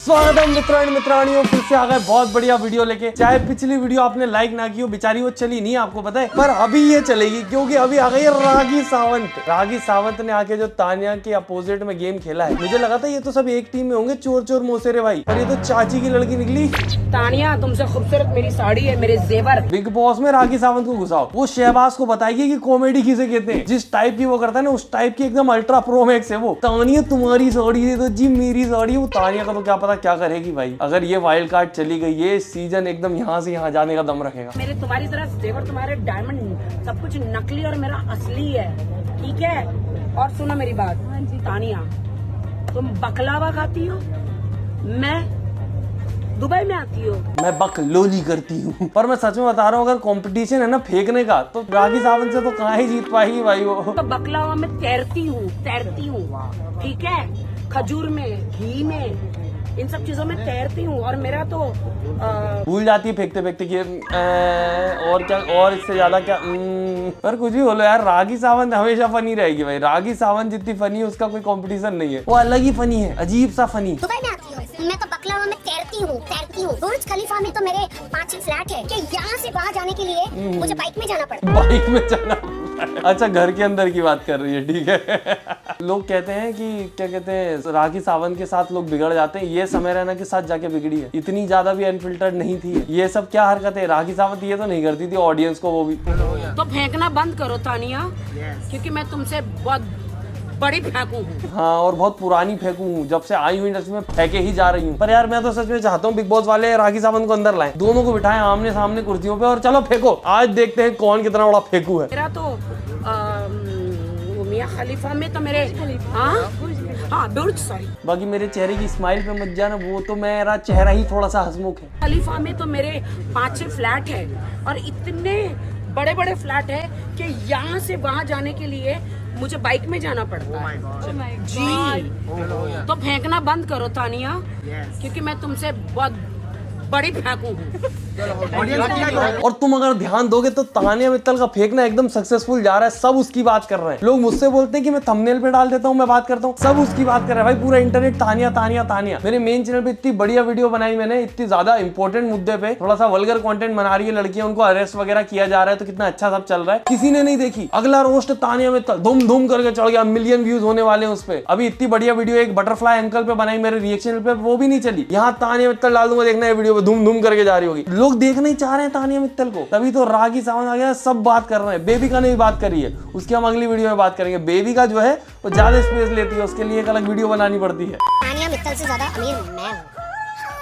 स्वागतम मित्रों एंड मित्रानियों, फिर से आ गए बहुत बढ़िया वीडियो लेके। चाहे पिछली वीडियो आपने लाइक ना की हो, बेचारी वो चली नहीं, आपको पता है, पर अभी ये चलेगी क्योंकि अभी आ गई है रागी सावंत। रागी सावंत ने आके जो तानिया के अपोजिट में गेम खेला है, मुझे लगा था ये तो सब एक टीम में होंगे, चोर चोर मोसेरे भाई, पर ये तो चाची की लड़की निकली। तानिया तुमसे खूबसूरत मेरी साड़ी है, मेरे जेवर। बिग बॉस में रागी सावंत को घुसाओ, वो शहबाज को बताएगी कि कॉमेडी किसे कहते हैं। जिस टाइप की वो करता है ना, उस टाइप की एकदम अल्ट्रा प्रो मैक्स है वो। तानिया तुम्हारी साड़ी दे दो जी, मेरी साड़ी। वो तानिया का तो क्या पता क्या करेगी भाई। अगर ये वाइल्ड कार्ड चली गई, ये सीजन एकदम यहाँ से यहाँ जाने का दम रखेगा। मेरे तुम्हारी तरह जेवर, तुम्हारे डायमंड सब कुछ नकली और मेरा असली है, ठीक है। और सुनो मेरी बात तानिया, तुम बकलावा खाती हो, मैं दुबई में आती हो। मैं बकलोली करती हूँ, पर मैं सच में बता रहा हूँ, अगर कंपटीशन है ना फेंकने का, तो रागी सावंत से तो कहाँ ही जीत पाएगी भाई वो। तो बकलावा में तैरती हूँ, ठीक है। खजूर में, घी में, इन सब चीजों में तैरती हूँ। और मेरा तो भूल जाती है फेंकते फेंकते कि और क्या, और इससे ज्यादा क्या। पर कुछ भी बोलो यार, रागी सावंत हमेशा फनी रहेगी भाई। रागी सावंत जितनी फनी है, उसका कोई कंपटीशन नहीं है। वो अलग ही फनी है, अजीब सा फनी। दुबई में आती हूँ, मैं तो बकलावा में तैरती हूँ। बुर्ज खलीफा में तो मेरे 5-6 फ्लैट है कि यहाँ से वहाँ जाने के लिए मुझे बाइक में जाना पड़ता है। बाइक में जाना पड़ता है। अच्छा, घर के अंदर की बात कर रही है, ठीक है। लोग कहते हैं कि क्या कहते हैं, रागी सावंत के साथ लोग बिगड़ जाते हैं। ये समय रैना के साथ जाके बिगड़ी है, इतनी ज्यादा भी अनफिल्टर्ड नहीं थी। ये सब क्या हरकत है, रागी सावंत ये तो नहीं करती थी ऑडियंस को, वो भी। तो फेंकना बंद करो तानिया, क्योंकि मैं तुमसे बहुत बड़ी फेंकू हूँ। हाँ, और बहुत पुरानी फेंकू हूँ, जब से आई हुई इंडस्ट्री में फेंके ही जा रही हूँ। पर यार मैं तो सच में चाहता हूँ बिग बॉस वाले रागी सावंत को अंदर लाएं, दोनों को बिठाएं आमने सामने कुर्सियों पे, और चलो फेंको। आज देखते हैं कौन कितना बड़ा फेंकू है। मेरा तो मियाँ खलीफा में तो मेरे बुर्ज, सॉरी, बाकी मेरे चेहरे की स्माइल पे मत जाना, वो तो मेरा चेहरा ही थोड़ा सा हंसमुख है। खलीफा में तो मेरे 5-6 फ्लैट है, और इतने बड़े बड़े फ्लैट है कि यहाँ से वहाँ जाने के लिए मुझे बाइक में जाना पड़ता है। जी, तो फेंकना बंद करो तानिया, क्योंकि मैं तुमसे बहुत बड़ी फेंकू हूँ। और तुम अगर ध्यान दोगे तो तानिया मित्तल का फेंकना एकदम सक्सेसफुल जा रहा है। सब उसकी बात कर रहे हैं। लोग मुझसे बोलते हैं कि मैं थंबनेल पे डाल देता हूँ, मैं बात करता हूँ, सब उसकी बात कर रहा है भाई। पूरा इंटरनेट तानिया तानिया तानिया। मेरे मेन चैनल पे इतनी बढ़िया वीडियो बनाई मैंने, इतनी ज्यादा इंपॉर्टेंट मुद्दे पे थोड़ा सा वल्गर कंटेंट बना रही है लड़कियां, उनको अरेस्ट वगैरह किया जा रहा है, तो कितना अच्छा सब चल रहा है। किसी ने नहीं देखी। अगला रोस्ट तानिया मित्तल धूम धूम करके चढ़ गया, मिलियन व्यूज होने वाले हैं उस पे। अभी इतनी बढ़िया वीडियो एक बटरफ्लाई अंकल पे बनाई मेरे रिएक्शन पे, वो भी नहीं चली। यहाँ तानिया मित्तल डाल दूंगा, देखना है वीडियो पे धूम धूम करके जा रही होगी। लोग देखना ही चाह रहे हैं तानिया मित्तल को, तभी तो रागी सावंत आ गया। सब बात कर रहे हैं। बेबी का नहीं बात करी है, उसकी हम अगली वीडियो में बात करेंगे। बेबी का जो है वो ज्यादा स्पेस लेती है, उसके लिए एक अलग वीडियो बनानी पड़ती है। तानिया मित्तल से ज्यादा अमीर मैं हूँ,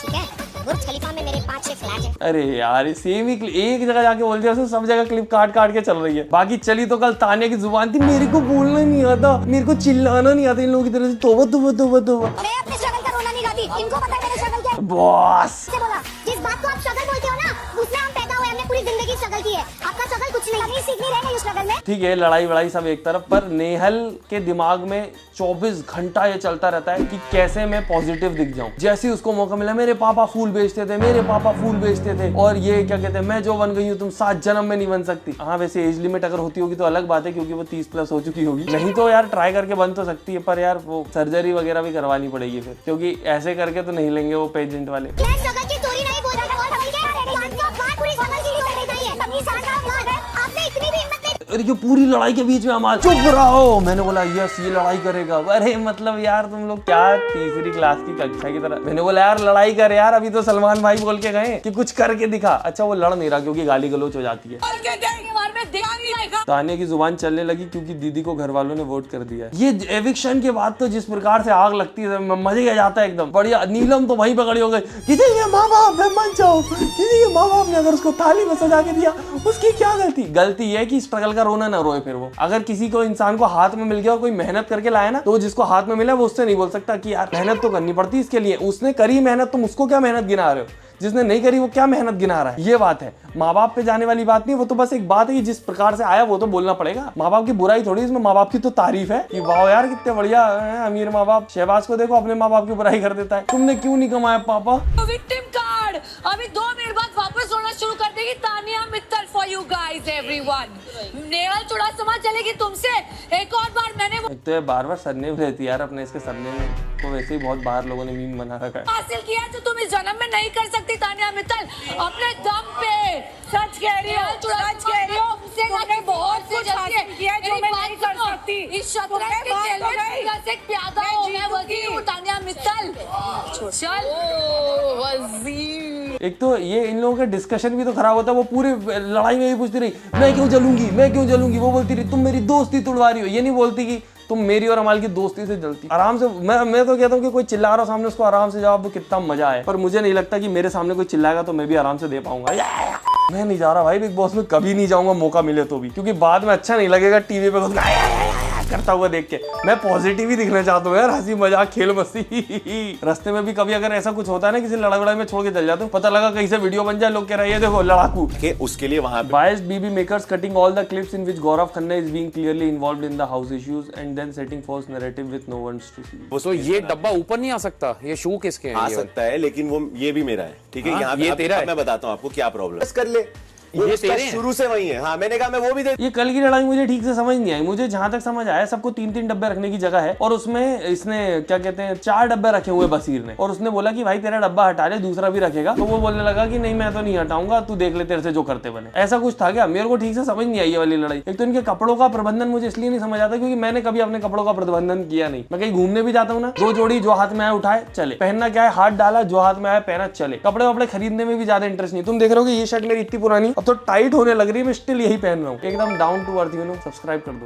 ठीक है। बुर्ज खलीफा में मेरे 5-6 फ्लैट है। अरे यार, सेम ही एक जगह जाके बोल दिया, सब जगह क्लिप काट काट के चल रही है। बाकी चली तो कल तानिया की जुबान थी, मेरे को बोलना नहीं आता, मेरे को चिल्लाना नहीं आता इन लोगों की तरह से। तोबा तोबा तोबा तोबा। मैं अपने स्ट्रगल का रोना नहीं गाती, इनको पता है मेरा स्ट्रगल क्या है। बॉस से बोला, जिस बात को आप स्ट्रगल बोलते हो ना, उसमें हम पैदा हुए, हमने पूरी जिंदगी स्ट्रगल की है। आपका स्ट्रगल कुछ नहीं, कभी सीख नहीं रहे स्ट्रगल में। ठीक है, लड़ाई वड़ाई सब एक तरफ, पर नेहल के दिमाग में 24 घंटा ये चलता रहता है कि कैसे मैं पॉजिटिव दिख जाऊं। जैसे ही उसको मौका मिला, मेरे पापा फूल बेचते थे, मेरे पापा फूल बेचते थे, और ये क्या कहते हैं, मैं जो बन गई हूँ तुम 7 जन्म में नहीं बन सकती। हाँ, वैसे एज लिमिट अगर होती होगी तो अलग बात है, क्योंकि वो 30+ हो चुकी होगी। नहीं तो यार ट्राई करके बन तो सकती है, पर यार वो सर्जरी वगैरह भी करवानी पड़ेगी फिर, क्योंकि ऐसे करके तो नहीं लेंगे वो पेजेंट वाले। मैं स्ट्रगल की स्टोरी नहीं बोल रहा था, और समझ गए? पूरी स्ट्रगल की स्टोरी बताई है। तभी आपने इतनी भी हिम्मत नहीं। अरे जो पूरी लड़ाई के बीच में हमारा चुप रहो, मैंने बोला यस ये लड़ाई करेगा। अरे मतलब यार तुम लोग क्या तीसरी क्लास की कक्षा की तरह। मैंने बोला यार लड़ाई कर यार, अभी तो सलमान भाई बोल के गए कि कुछ करके दिखा। अच्छा वो लड़ नहीं रहा क्योंकि गाली गलौच हो जाती है। तानिया की जुबान चलने लगी क्योंकि दीदी को घर वालों ने वोट कर दिया है। ये एविक्शन के बाद तो जिस प्रकार से आग लगती है, मजे आ जाता है एकदम बढ़िया। नीलम तो वहीं पकड़ी हो गई, किसी के माँ बाप है मान जाओ, किसी के माँ बाप ने अगर उसको थाली में सजा के दिया, उसकी क्या गलती। गलती है कि स्ट्रगल का रोना ना रोए फिर वो। अगर किसी को इंसान को हाथ में मिल गया और कोई मेहनत करके लाया ना, तो जिसको हाथ में मिला वो उससे नहीं बोल सकता कि यार मेहनत तो करनी पड़ती इसके लिए, उसने करी मेहनत, तुम उसको क्या मेहनत गिना रहे हो। जिसने नहीं करी वो क्या मेहनत गिना रहा है। ये बात है, माँ बाप पे जाने वाली बात नहीं, वो तो बस एक बात है कि जिस प्रकार से आया वो तो बोलना पड़ेगा। माँ बाप की बुराई थोड़ी, इसमें माँ बाप की तो तारीफ है कि वाह यार कितने बढ़िया अमीर माँ बाप। शहबाज को देखो अपने माँ बाप की बुराई कर देता है, तुमने क्यों नहीं कमाया पापा। विक्टिम कार्ड अभी 2 मिनट बाद वापस रोना शुरू कर देगी Tania Mittal for you guys everyone. Nehal Chudasama चलेगी तुमसे। एक और बार मैंने एक तो बार सरनेम रहती है यार अपने, इसके सरनेम को वैसे ही बहुत बार लोगों ने मीम बना रखा है। हासिल किया जो तुम इस जन्म में नहीं कर सकती तानिया मित्तल, अपने दम पे। सच कह रही हो, सच कह रही हो। तुमने बहुत कुछ हासिल किया जो मैं नहीं कर सकती। इस शतरंज के खेल में बस एक प्यादा हो, मैं वजीर हूँ तानिया मित्तल। चल वजीर। एक तो ये इन लोगों का डिस्कशन भी तो खराब होता है। वो पूरी लड़ाई में ये पूछती रही मैं क्यों जलूंगी, मैं क्यों जलूंगी। वो बोलती रही तुम मेरी दोस्ती तुड़वा रही हो। ये नहीं बोलती कि तुम मेरी और अमाल की दोस्ती से जलती। आराम से मैं तो कहता हूँ कि कोई चिल्ला रहा सामने, उसको आराम से जवाब दो, कितना मजा है। पर मुझे नहीं लगता कि मेरे सामने कोई चिल्लाएगा तो मैं भी आराम से दे पाऊंगा। मैं नहीं जा रहा भाई बिग बॉस में, कभी नहीं जाऊंगा मौका मिले तो भी, क्योंकि बाद में अच्छा नहीं लगेगा टीवी पे खुद करता हुआ देख के। मैं पॉजिटिव ही दिखना चाहता हूँ यार, हंसी मजाक खेल मस्ती। रास्ते में भी कभी अगर ऐसा कुछ होता है ना, किसी लड़ाई वड़ाई में छोड़ के चल जाते हो, पता लगा कहीं से वीडियो बन जाए, लोग कह रहे हैं ये देखो लड़ाकू के उसके लिए वहां biased BB makers cutting all the clips in which Gaurav Khanna is being clearly involved in the house issues and then setting false narrative with no one's to see. तो ये डब्बा ऊपर नहीं आ सकता, ये शू किसके हैं? आ सकता है लेकिन वो ये भी मेरा है, ठीक है। यहाँ ये तेरा है। मैं बताता हूँ आपको क्या प्रॉब्लम कर ले। ये तेरे शुरू से वही है। हाँ मैंने कहा मैं वो भी दे। ये कल की लड़ाई मुझे ठीक से समझ नहीं आई। मुझे जहां तक समझ आया सबको 3-3 डब्बे रखने की जगह है और उसमें इसने क्या कहते हैं 4 डब्बे रखे हुए बसीर ने, और उसने बोला कि भाई तेरा डब्बा हटा ले दूसरा भी रखेगा। तो वो बोलने लगा कि नहीं मैं तो नहीं हटाऊंगा, तू देख ले तेरे से जो करते बने। ऐसा कुछ था क्या? मेरे को ठीक से समझ नहीं आई ये वाली लड़ाई। एक तो इनके कपड़ों का प्रबंधन मुझे इसलिए नहीं समझ आता क्योंकि मैंने कभी अपने कपड़ों का प्रबंधन किया नहीं। मैं कहीं घूमने भी जाता हूँ ना, 2 जोड़ी जो हाथ में आए उठाए चले, पहनना क्या है हाथ डाला, जो हाथ में आया पहना चले। कपड़े वपड़े खरीदने में भी ज्यादा इंटरेस्ट नहीं। तुम देख रहे हो कि ये शर्ट मेरी इतनी पुरानी अब तो टाइट होने लग रही है, मैं स्टिल यही पहन रहा हूँ। एकदम down to earth, you know. Subscribe कर दो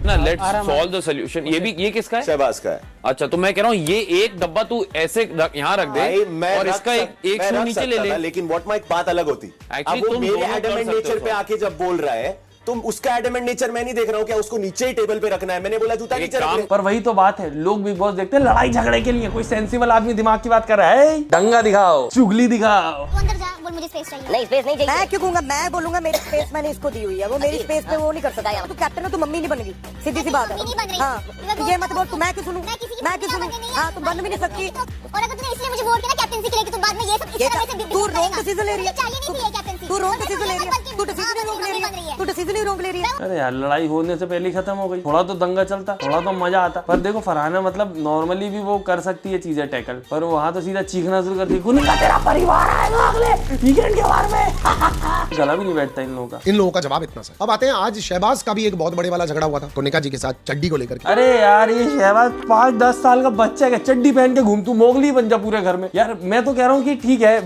ना। Let's solve the solution. ये किसका है? शहबाज का है। अच्छा तो मैं कह रहा हूँ ये एक डब्बा तू ऐसे यहाँ रख दे मैं और इसका एक शू नीचे ले ले। लेकिन व्हाट माइक बात अलग होती। Actually, अब वो तुम मेरे दोनों कर एडमेंट सकते नेचर हो। पे आके जब बोल रहा है, तुम उसका एडमेंट नेचर मैं नहीं देख रहा हूँ क्या उसको नीचे ही टेबल पे रखना है। मैंने बोला जूता नीचे रख ले। पर वही तो बात है, लोग बिग बॉस देखते हैं लड़ाई झगड़े के लिए। कोई सेंसिबल आदमी दिमाग की बात कर रहा है, दंगा दिखाओ, चुगली दिखाओ। तू अंदर जा, बोल मुझे स्पेस चाहिए। नहीं स्पेस नहीं चाहिए। मैं क्यों कहूंगा? मैं बोलूंगा मेरी स्पेस मैंने इसको दी हुई है, वो मेरी स्पेस पे वो नहीं कर सकता। तू कैप्टन है, तू मम्मी नहीं बनेगी, सीधी सी बात है। मम्मी नहीं बन रही। हाँ ये मत बोल तू मैं क्यों सुनूं? मैं क्यों सुनूं? हाँ तुम बन भी नहीं सकती। और अगर तूने इसलिए मुझे वोट किया कैप्टनसी के लिए कि तुम बाद में ये सब इस तरह से तू रॉन्ग डिसीजन ले रही है। चाहिए नहीं थी ये कैप्टनसी। तू रॉन्ग डिसीजन ले रही है। तू डिसीजन ही रॉन्ग ले रही है। तू डिसीजन ही रॉन्ग ले रही है। अरे यार लड़ाई होने से पहले ही खत्म हो गई। थोड़ा तो दंगा चलता, थोड़ा तो मजा आता। पर देखो फरहाना मतलब नॉर्मली भी वो कर सकती है चीजें टैकल, पर वहां तो सीधा चीखना शुरू करती है तेरा परिवार आएगा अगले वीकेंड के बारे में। गला भी नहीं बैठता इन लोगों का। इन लोगों का जवाब इतना सा। अब आते हैं आज शहबाज का भी एक बहुत बड़े वाला झगड़ा हुआ था कोनिका जी के साथ चड्डी को लेकर। अरे यार ये शहबाज 5-10 साल का बच्चा है, चड्डी पहन के घूम, तू मोगली बन जा पूरे घर में। यार मैं तो कह रहा हूँ कि ठीक है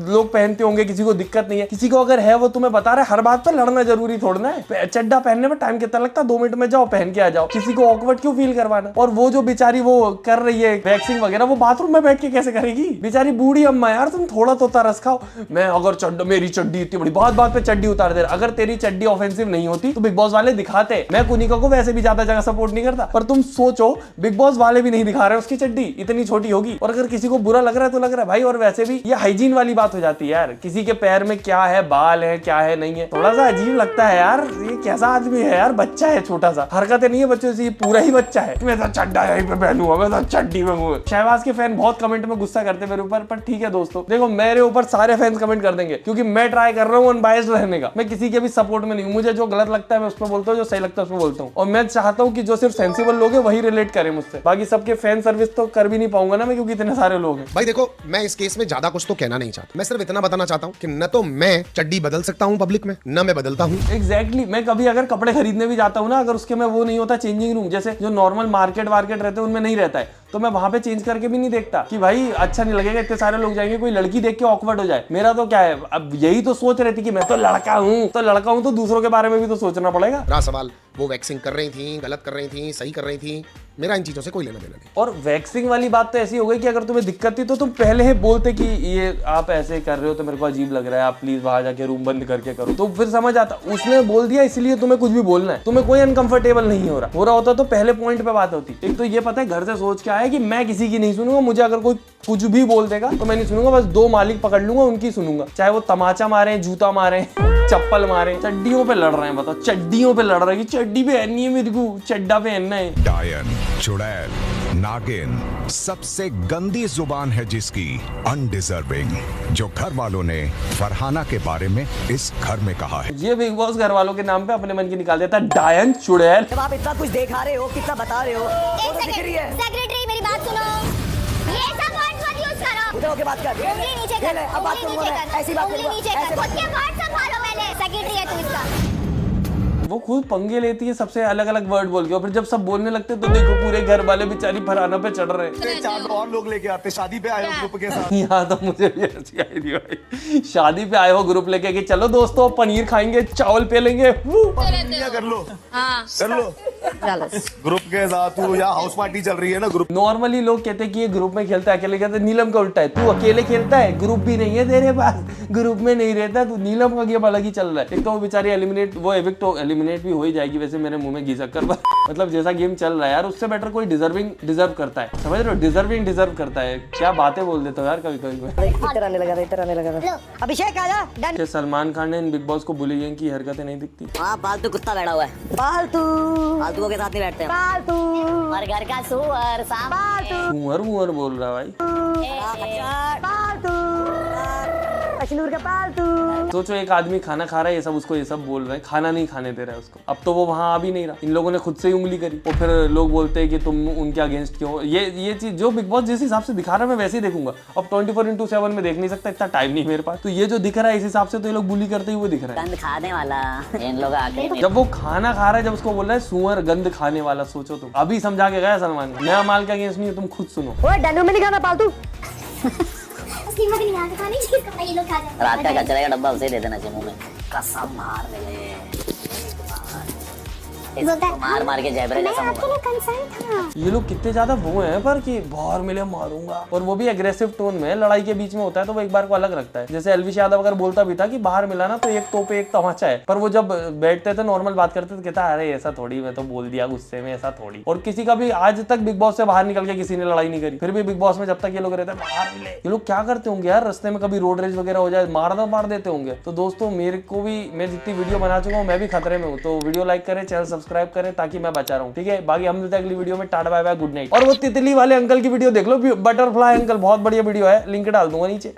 लोग पहनते होंगे, किसी को दिक्कत नहीं है। किसी को अगर है वो तुम्हें बता रहा है, हर बात पर लड़ना जरूरी थोड़ा है। चड्डा पहनने में टाइम कितना लगता है? 2 मिनट में जाओ पहन के आ जाओ। किसी को ऑकवर्ड क्यों फील करवाना? और वो जो बेचारी वो कर रही है वैक्सिंग वगैरह, वो बाथरूम में बैठ के कैसे करेगी? बेचारी बूढ़ी अम्मा, यार तुम थोड़ा तो तरस खाओ। मैं अगर मेरी चड्डी इतनी बड़ी, बात पे चड्डी उतार दे। अगर तेरी चड्डी ऑफेंसिव नहीं होती तो बिग बॉस वाले दिखाते। मैं कुनिका को वैसे भी ज्यादा जगह सपोर्ट नहीं करता, पर तुम सोचो बिग बॉस वाले भी नहीं दिखा रहे उसकी चड्डी इतनी छोटी होगी। और अगर किसी को बुरा लग रहा है तो लग रहा है भाई। और वैसे भी ये हाइजीन वाली बात हो जाती है यार, किसी के पैर में क्या है, बाल है क्या है नहीं है, थोड़ा सा अजीब लगता है यार। ये कैसा आदमी है यार, बच्चा है छोटा सा, हरकतें नहीं है बच्चों से, ये पूरा ही बच्चा है। मैं तो चड्डा यहीं पे पहनूंगा, मैं तो चड्डी में हूँ। शहबाज के फैन बहुत कमेंट में गुस्सा करते मेरे ऊपर, पर ठीक है दोस्तों, देखो मेरे ऊपर सारे फैंस कमेंट कर देंगे क्योंकि मैं ट्राई कर रहा हूँ अनबायस्ड रहने का। मैं किसी के भी सपोर्ट में नहीं हूँ। मुझे जो गलत लगता है मैं उस पर बोलता हूँ, जो सही लगता है उस पर बोलता हूँ। और मैं चाहता हूँ कि जो सिर्फ सेंसिबल लोग हैं वही रिलेट करें मुझसे। बाकी सबके फैन सर्विस तो कर भी नहीं पाऊंगा ना मैं, क्योंकि इतने सारे लोग हैं। भाई देखो मैं इस केस में ज्यादा कुछ तो कहना नहीं चाहता। मैं सिर्फ इतना बताना चाहता हूँ कि न तो मैं चड्डी बदल सकता हूँ पब्लिक में, न मैं बदलता हूँ। एग्जैक्टली मैं कभी अगर कपड़े खरीदने भी जाता हूँ ना, अगर उसके में वो नहीं होता चेंजिंग रूम, जैसे जो नॉर्मल मार्केट वार्केट रहते हैं उनमें नहीं रहता है, तो मैं वहां पे चेंज करके भी नहीं देखता कि भाई अच्छा नहीं लगेगा, इतने सारे लोग जाएंगे, कोई लड़की देख के ऑकवर्ड हो जाए। मेरा तो क्या है, अब यही तो सोच रही थी कि मैं तो लड़का हूँ, तो दूसरों के बारे में भी तो सोचना पड़ेगा। रहा सवाल वो वैक्सिंग कर रही थी, गलत कर रही थी, सही कर रही थी, मेरा इन चीजों से कोई लेना देना नहीं। और वैक्सिंग वाली बात तो ऐसी हो गई कि अगर तुम्हें दिक्कत थी तो तुम पहले ही बोलते कि ये आप ऐसे कर रहे हो तो मेरे को अजीब लग रहा है, आप प्लीज वहां जाके रूम बंद करके करो, तो फिर समझ आता। उसने बोल दिया इसलिए तुम्हें कुछ भी बोलना है, तुम्हें कोई अनकंफर्टेबल नहीं हो रहा होता तो पहले पॉइंट पे बात होती। एक तो ये पता है घर से सोच के आया कि मैं किसी की नहीं सुनूंगा, मुझे अगर कोई कुछ भी बोल देगा तो मैं नहीं सुनूंगा, बस 2 मालिक पकड़ लूंगा उनकी सुनूंगा, चाहे वो तमाचा मारे, जूता मारे, चप्पल मारे। चड्डियों पे लड़ रहे हैं, बताओ चड्डियों पे लड़ रहे हैं कि चड्डी पहननी है मेरे को, चड्डा पहनना है। डायन, चुड़ैल, नागिन सबसे गंदी जुबान है जिसकी, अनडिजर्विंग, जो घर वालों ने फरहाना के बारे में इस घर में कहा है। ये बिग बॉस घर वालों के नाम पे अपने मन की निकाल देता है डायन चुड़ैल। जब आप इतना कुछ दिखा रहे हो, कितना बता रहे हो, वो तो दिख रही है। सेक्रेटरी मेरी बात सुनो, ये सब वर्ड मत यूज करो। उधर होके बात कर। उंगली नीचे कर, अब बात करूंगा मैं, ऐसी बात उंगली करूंगा, नीचे कर, ऐसे खुद के वर्ड संभालो पहले। सेक्रेटरी है तू इसका। वो खुद पंगे लेती है सबसे अलग अलग वर्ड बोल के, और फिर जब सब बोलने लगते तो देखो पूरे घर वाले बेचारी फरहाना पे चढ़ रहे हैं। 4 और लोग लेके आते, शादी पे आए हो ग्रुप के साथ। यहाँ तो मुझे भी हंसी आई थी भाई, शादी पे आए हो ग्रुप लेके कि चलो दोस्तों पनीर खाएंगे, चावल पे लेंगे, कर लो, कर लो ग्रुप के साथ। या हाउस पार्टी चल रही है ना ग्रुप। नॉर्मली लोग कहते हैं कि ये ग्रुप में खेलता है, अकेले कहते हैं। नीलम का उल्टा है, तू अकेले खेलता है, ग्रुप भी नहीं है तेरे पास, ग्रुप में नहीं रहता तू। नीलम का गेम अलग ही चल रहा है। एक तो वो बेचारी एलिमिनेट भी हो ही जाएगी, वैसे मेरे मुंह में घी शक्कर मतलब जैसा गेम चल रहा है यार, उससे बेटर कोई डिजर्व करता है, समझ रहे हो? डिजर्व करता है। क्या बातें बोल देता हूँ यार कभी कभी। इधर आने लगा। अभिषेक आजा। डन। सलमान खान ने इन बिग बॉस को बुलिंग की हरकतें नहीं दिखती। हाँ, पालतू कुत्ता बैठा हुआ है। फालतू के साथ नहीं बैठते। फालतू और घर का सुअर मुहर बोल रहा है भाई। फालतू अशनूर का पालतू। सोचो एक आदमी खाना खा रहा है, ये सब बोल रहे हैं, खाना नहीं खाने दे रहा है उसको। अब तो वो वहां आ भी नहीं रहा, इन लोगों ने खुद से ही उंगली करी, और फिर लोग बोलते हैं कि तुम उनके अगेंस्ट क्यों। ये चीज जो बिग बॉस जिस हिसाब से दिखा रहा है मैं वैसे ही देखूंगा। अब 24/7 में देख नहीं सकता, इतना टाइम नहीं मेरे पास। तो ये जो दिख रहा है इस हिसाब से तो ये लोग बुली करते ही वो दिख रहा है। गंद खाने वाला इन लोग आके जब वो खाना खा रहा है, जब उसको बोल रहा है सुअर गंद खाने वाला, सोचो तुम। अभी समझा के गया सलमान, नया माल के अगेंस्ट नहीं है, तुम खुद सुनो। ओए डनो में नहीं खाना पालतू। उसकी मत नहीं आता खाने की, इसका ये लोग खा जाते हैं। रात का कचरे का डब्बा उसे दे देना चाहिए मुंह में। कसम मार दे। मार के जैबरे जैसा मुंह। ये लोग कितने ज्यादा वो हैं पर कि बाहर मिले मारूंगा, और वो भी एग्रेसिव टोन में। लड़ाई के बीच में होता है तो वो एक बार को अलग रखता है। जैसे एलविश यादव अगर बोलता भी था कि बाहर मिला ना तो एक तोपे एक तमाचा है, पर वो जब बैठते थे नॉर्मल बात करते तो कहता अरे ऐसा थोड़ी, मैं तो बोल दिया गुस्से में, ऐसा थोड़ी। और किसी का भी आज तक बिग बॉस से बाहर निकल के किसी ने लड़ाई नहीं करी। फिर भी बिग बॉस में जब तक ये लोग रहते हैं बाहर मिले, ये लोग क्या करते होंगे यार? रास्ते में कभी रोड रेज वगैरह हो जाए, मार देते होंगे। तो दोस्तों मेरे को भी, मैं जितनी वीडियो बना चुका हूँ मैं भी खतरे में हूँ। तो वीडियो लाइक करें, चैनल सब्सक्राइब करें ताकि मैं बचा रहा हूँ, ठीक है? बाकी हम मिलते हैं अगली वीडियो में। Ta-ta bye bye, good night. और वो तितली वाले अंकल की वीडियो देख लो, बटरफ्लाई अंकल, बहुत बढ़िया वीडियो है, लिंक डाल दूंगा नीचे।